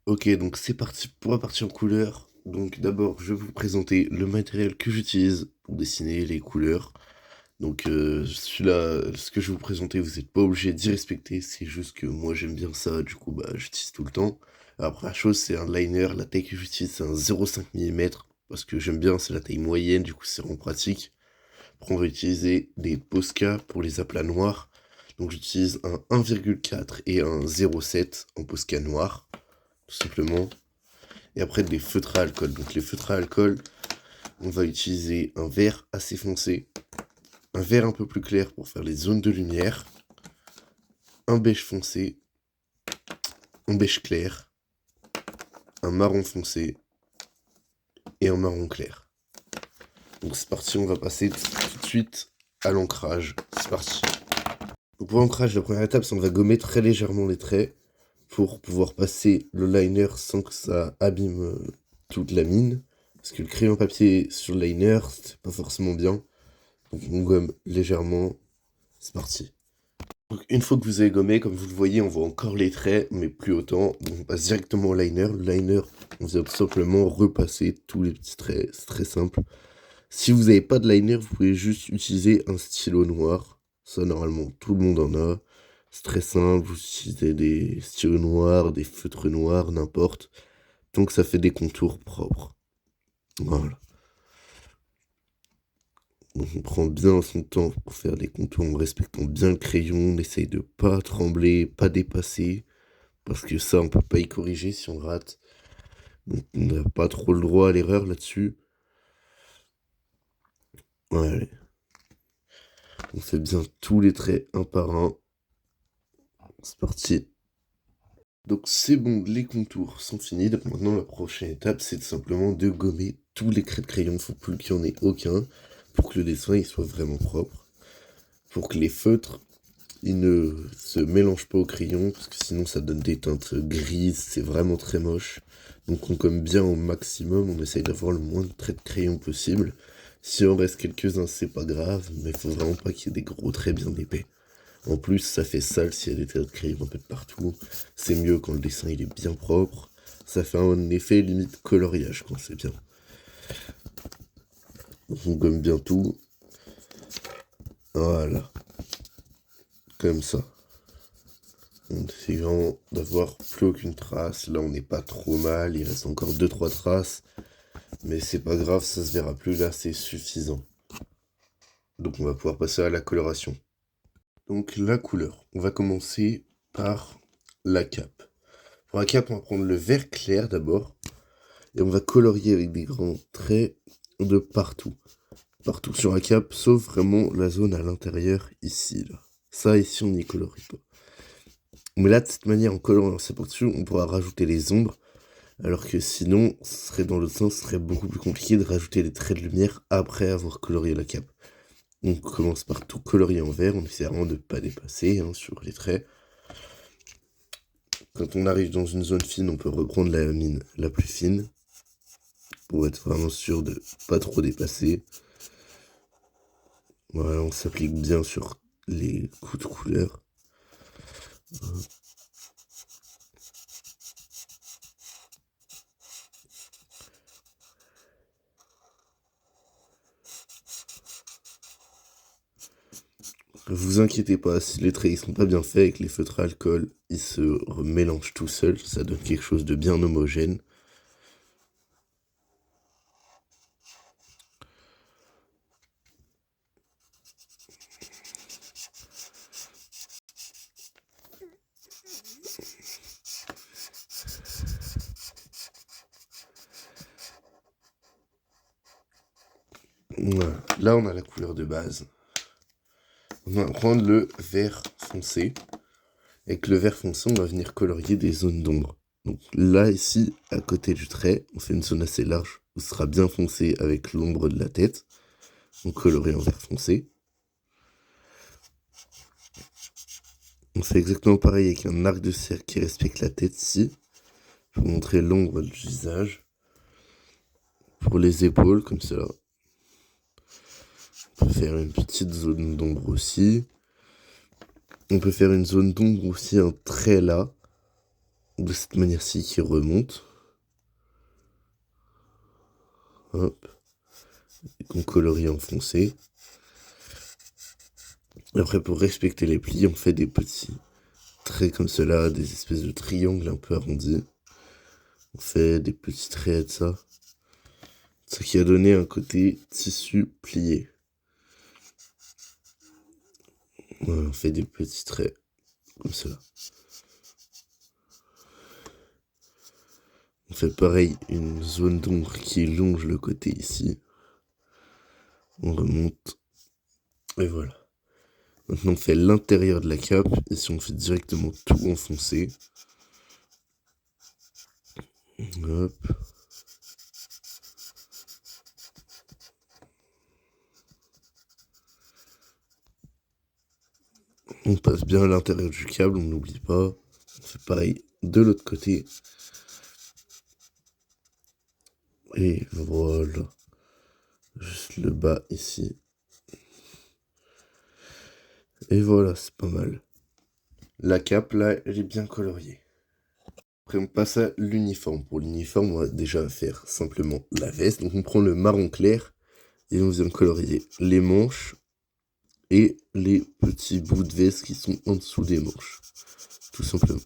Ok, donc c'est parti pour la partie en couleur. Donc d'abord, je vais vous présenter le matériel que j'utilise pour dessiner les couleurs. Donc celui-là, ce que je vais vous présenter, vous n'êtes pas obligé d'y respecter, c'est juste que moi j'aime bien ça, du coup bah j'utilise tout le temps. Après la chose, c'est un liner, la taille que j'utilise c'est un 0,5 mm, parce que j'aime bien, c'est la taille moyenne, du coup c'est vraiment pratique. Après on va utiliser des Posca pour les aplats noirs. Donc j'utilise un 1,4 et un 0,7 en Posca noir, tout simplement. Et après des feutres à alcool. Donc les feutres à alcool, on va utiliser un vert assez foncé, un vert un peu plus clair pour faire les zones de lumière, un beige foncé, un beige clair, un marron foncé et un marron clair. Donc c'est parti, on va passer tout de suite à l'ancrage. C'est parti. Donc pour l'ancrage, la première étape, c'est on va gommer très légèrement les traits pour pouvoir passer le liner sans que ça abîme toute la mine. Parce que le crayon papier sur le liner, c'est pas forcément bien. Donc on gomme légèrement. C'est parti. Donc une fois que vous avez gommé, comme vous le voyez, on voit encore les traits, mais plus autant. Donc on passe directement au liner. Le liner, on vient tout simplement repasser tous les petits traits. C'est très simple. Si vous n'avez pas de liner, vous pouvez juste utiliser un stylo noir. Ça, normalement, tout le monde en a. C'est très simple. Vous utilisez des stylos noirs, des feutres noirs, n'importe. Tant que ça fait des contours propres. Voilà. Donc on prend bien son temps pour faire des contours en respectant bien le crayon. On essaye de pas trembler, pas dépasser. Parce que ça, on peut pas y corriger si on rate. Donc on n'a pas trop le droit à l'erreur là-dessus. Ouais. On fait bien tous les traits un par un. C'est parti. Donc c'est bon, les contours sont finis. Donc maintenant, la prochaine étape, c'est simplement de gommer tous les craies de crayon. Il ne faut plus qu'il n'y en ait aucun pour que le dessin il soit vraiment propre. Pour que les feutres ils ne se mélangent pas au crayon, parce que sinon ça donne des teintes grises, c'est vraiment très moche. Donc on gomme bien au maximum, on essaye d'avoir le moins de traits de crayon possible. Si on reste quelques-uns, c'est pas grave, mais il faut vraiment pas qu'il y ait des gros traits bien épais. En plus, ça fait sale s'il y a des traits de crayon un peu de partout. C'est mieux quand le dessin il est bien propre. Ça fait un effet limite coloriage quand c'est bien. On gomme bien tout. Voilà. Comme ça. On essaie vraiment d'avoir plus aucune trace. Là, on n'est pas trop mal. Il reste encore 2-3 traces. Mais c'est pas grave, ça se verra plus. Là, c'est suffisant. Donc, on va pouvoir passer à la coloration. Donc, la couleur. On va commencer par la cape. Pour la cape, on va prendre le vert clair d'abord. Et on va colorier avec des grands traits de partout. Partout sur la cape, sauf vraiment la zone à l'intérieur, ici. Là. Ça, ici, on n'y colorie pas. Mais là, de cette manière, en colorant ces partout, on pourra rajouter les ombres. Alors que sinon, ce serait dans l'autre sens, ce serait beaucoup plus compliqué de rajouter des traits de lumière après avoir colorié la cape. Donc on commence par tout colorier en vert, on essaie vraiment de ne pas dépasser sur les traits. Quand on arrive dans une zone fine, on peut reprendre la mine la plus fine, pour être vraiment sûr de pas trop dépasser. Voilà, on s'applique bien sur les coups de couleur. Vous inquiétez pas, si les traits ils sont pas bien faits avec les feutres à alcool, ils se mélangent tout seuls, ça donne quelque chose de bien homogène. Voilà. Là, on a la couleur de base. On va prendre le vert foncé. Avec le vert foncé, on va venir colorier des zones d'ombre. Donc là, ici, à côté du trait, on fait une zone assez large où ce sera bien foncé avec l'ombre de la tête. On colorie en vert foncé. On fait exactement pareil avec un arc de cercle qui respecte la tête ici, pour montrer l'ombre du visage. Pour les épaules, comme cela. On peut faire une petite zone d'ombre aussi. On peut faire une zone d'ombre aussi, un trait là. de cette manière-ci qui remonte. Hop. Et qu'on colorie en foncé. Et après, pour respecter les plis, on fait des petits traits comme cela, des espèces de triangles un peu arrondis. On fait des petits traits de ça. Ce qui a donné un côté tissu plié. Voilà, on fait des petits traits comme cela. On fait pareil, une zone d'ombre qui longe le côté ici. On remonte. Et voilà. Maintenant on fait l'intérieur de la cape. Ici on fait directement tout enfoncé. Hop. On passe bien à l'intérieur du câble, on n'oublie pas. On fait pareil de l'autre côté. Et voilà. Juste le bas ici. Et voilà, c'est pas mal. La cape, là, elle est bien coloriée. Après, on passe à l'uniforme. Pour l'uniforme, on va déjà faire simplement la veste. Donc, on prend le marron clair et on vient colorier les manches et les petits bouts de veste qui sont en dessous des manches. Tout simplement.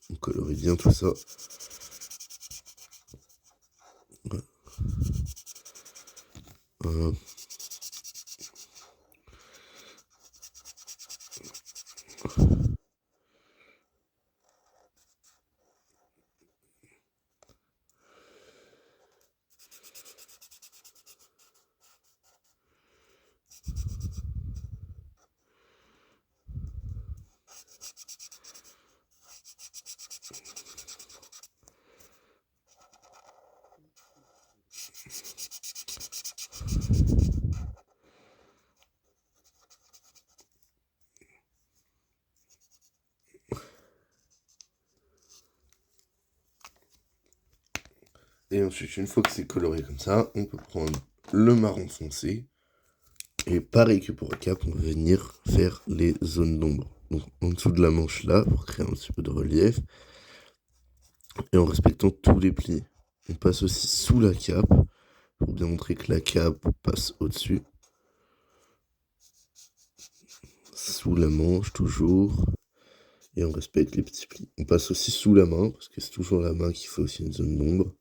On colorie bien tout ça. Voilà. Et ensuite, une fois que c'est coloré comme ça, on peut prendre le marron foncé. Et pareil que pour la cape, on va venir faire les zones d'ombre. Donc en dessous de la manche là, pour créer un petit peu de relief. Et en respectant tous les plis. On passe aussi sous la cape, pour bien montrer que la cape passe au-dessus. Sous la manche, toujours. Et on respecte les petits plis. On passe aussi sous la main, parce que c'est toujours la main qui fait aussi une zone d'ombre.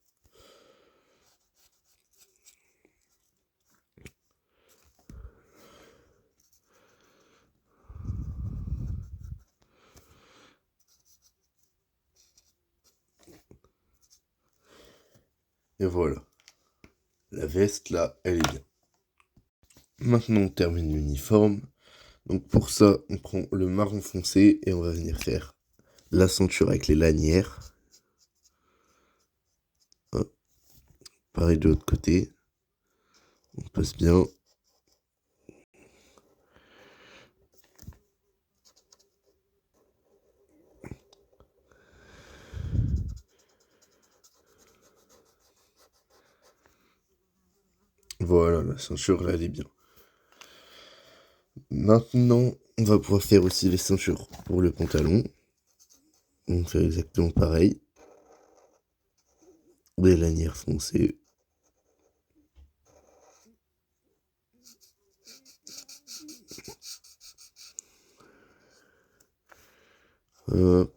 Et voilà. La veste, là, elle est bien. Maintenant, on termine l'uniforme. Donc pour ça, on prend le marron foncé et on va venir faire la ceinture avec les lanières. Hop. Pareil de l'autre côté. On passe bien. Voilà, la ceinture, là, elle est bien. Maintenant, on va pouvoir faire aussi les ceintures pour le pantalon. On fait exactement pareil. Des lanières foncées. Hop.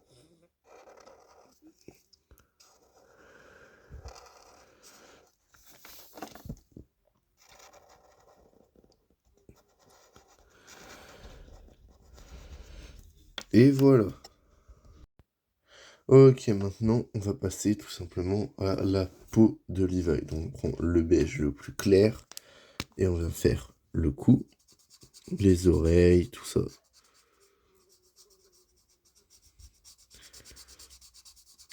Et voilà. Ok, maintenant, on va passer tout simplement à la peau de Levi. Donc, on prend le beige le plus clair et on va faire le cou, les oreilles, tout ça.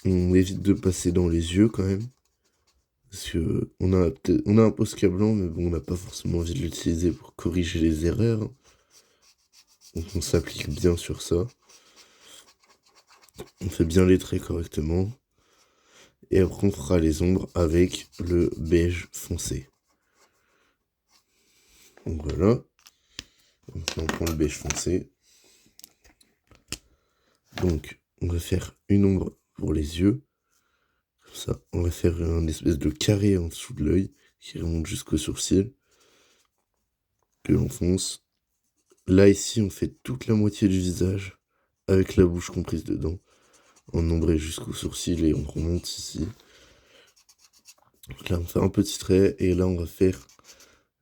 On évite de passer dans les yeux quand même. Parce que on a un Posca blanc, mais bon, on n'a pas forcément envie de l'utiliser pour corriger les erreurs. Donc on s'applique bien sur ça. On fait bien les traits correctement. Et après on fera les ombres avec le beige foncé. Donc voilà. Maintenant on prend le beige foncé. Donc on va faire une ombre pour les yeux. Comme ça, on va faire un espèce de carré en dessous de l'œil qui remonte jusqu'au sourcil, que l'on fonce. Là, ici, on fait toute la moitié du visage, avec la bouche comprise dedans, en ombré jusqu'au sourcil et on remonte ici. Donc là, on fait un petit trait et là, on va faire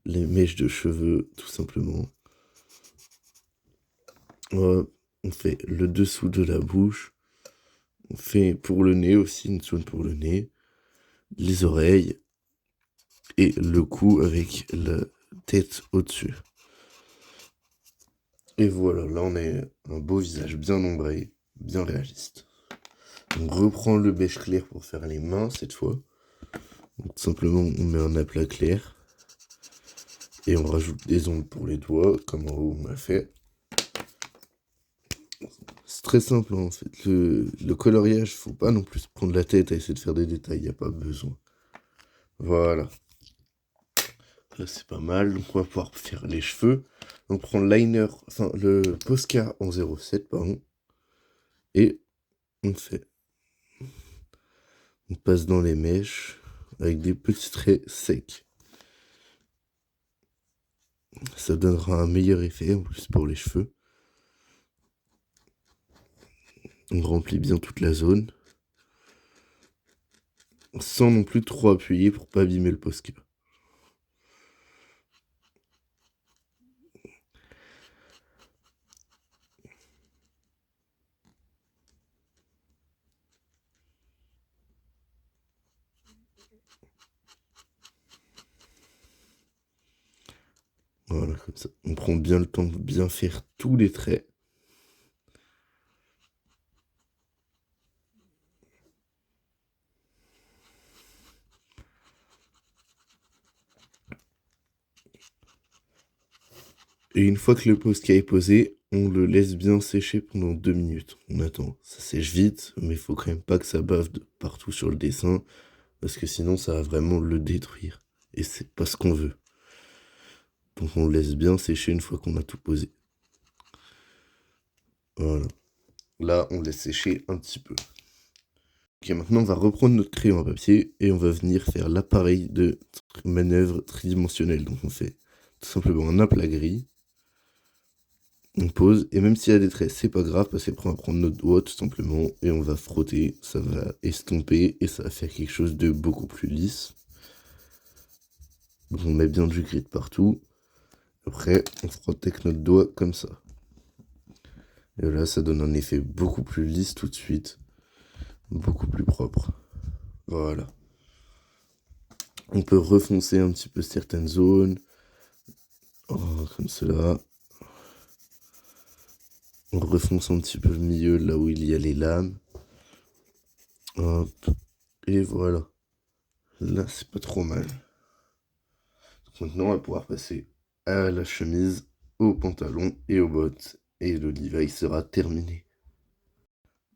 les mèches de cheveux, tout simplement. On fait le dessous de la bouche. On fait pour le nez aussi, une zone pour le nez. Les oreilles. Et le cou avec la tête au-dessus. Et voilà, là on a un beau visage bien ombré, bien réaliste. On reprend le beige clair pour faire les mains cette fois. Donc, tout simplement, on met un aplat clair. Et on rajoute des ongles pour les doigts, comme en haut on l'a fait. C'est très simple en fait. Le coloriage, faut pas non plus prendre la tête à essayer de faire des détails, y a pas besoin. Voilà. Là c'est pas mal, donc on va pouvoir faire les cheveux. On prend le liner, enfin le Posca en 07, pardon. Et on fait. On passe dans les mèches avec des petits traits secs. Ça donnera un meilleur effet en plus pour les cheveux. On remplit bien toute la zone. Sans non plus trop appuyer pour pas abîmer le Posca. Voilà, comme ça. On prend bien le temps de bien faire tous les traits. Et une fois que le Posca est posé, on le laisse bien sécher pendant 2 minutes. On attend. Ça sèche vite, mais il faut quand même pas que ça bave de partout sur le dessin, parce que sinon ça va vraiment le détruire. Et c'est pas ce qu'on veut. Donc on le laisse bien sécher une fois qu'on a tout posé. Voilà. Là, on laisse sécher un petit peu. Ok, maintenant on va reprendre notre crayon à papier et on va venir faire l'appareil de manœuvre tridimensionnelle. Donc on fait tout simplement un aplat gris. On pose, et même s'il y a des traits, c'est pas grave, parce qu'après on va prendre notre doigt tout simplement, et on va frotter, ça va estomper, et ça va faire quelque chose de beaucoup plus lisse. Donc on met bien du gris de partout. Après, on frotte avec notre doigt comme ça. Et là, ça donne un effet beaucoup plus lisse tout de suite, beaucoup plus propre. Voilà. On peut refoncer un petit peu certaines zones, comme cela. On refonce un petit peu le milieu, là où il y a les lames. Hop. Et voilà. Là, c'est pas trop mal. Donc maintenant, on va pouvoir passer à la chemise, au pantalon et aux bottes. Et le Levi's sera terminé.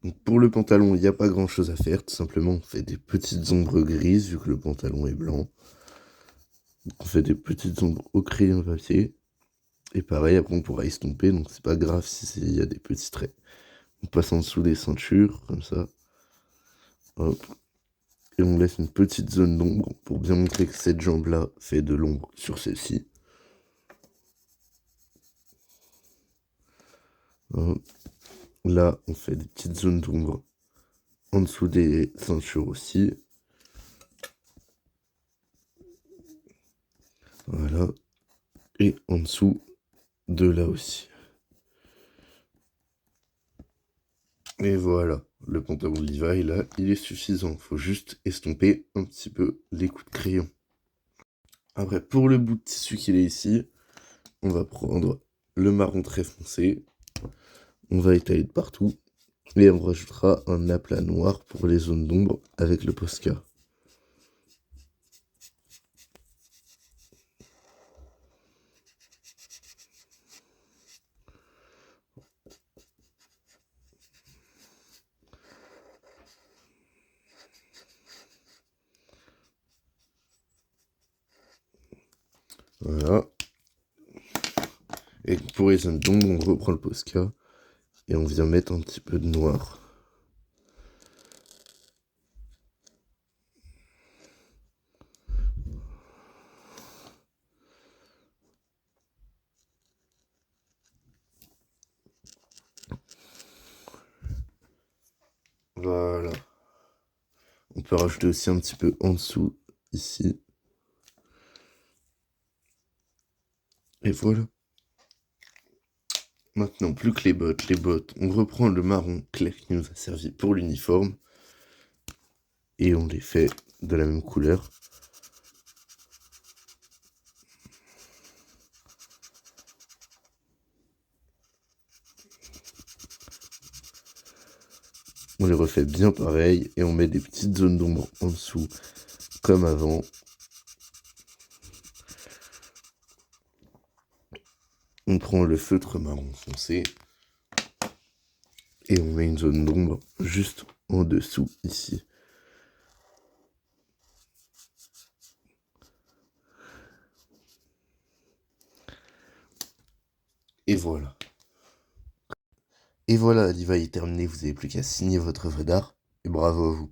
Donc pour le pantalon, il n'y a pas grand chose à faire. Tout simplement, on fait des petites ombres grises, vu que le pantalon est blanc. Donc on fait des petites ombres au crayon papier. Et pareil, après on pourra estomper, donc c'est pas grave s'il y a des petits traits. On passe en dessous des ceintures, comme ça. Hop. Et on laisse une petite zone d'ombre pour bien montrer que cette jambe-là fait de l'ombre sur celle-ci. Là, on fait des petites zones d'ombre en dessous des ceintures aussi. Voilà. Et en dessous de là aussi. Et voilà, le pantalon de Levi, là, il est suffisant. Faut juste estomper un petit peu les coups de crayon. Après, pour le bout de tissu qu'il est ici, on va prendre le marron très foncé. On va étaler de partout. Et on rajoutera un aplat noir pour les zones d'ombre avec le Posca. Voilà. Et pour les zones d'ombre, on reprend le Posca et on vient mettre un petit peu de noir. On peut rajouter aussi un petit peu en dessous, ici. Et voilà. Maintenant, plus que les bottes, on reprend le marron clair qui nous a servi pour l'uniforme. Et on les fait de la même couleur. On les refait bien pareil et on met des petites zones d'ombre en dessous comme avant. On prend le feutre marron foncé et on met une zone d'ombre juste en dessous ici. Et voilà. Et voilà, l'IVA est terminé, vous n'avez plus qu'à signer votre œuvre d'art et bravo à vous.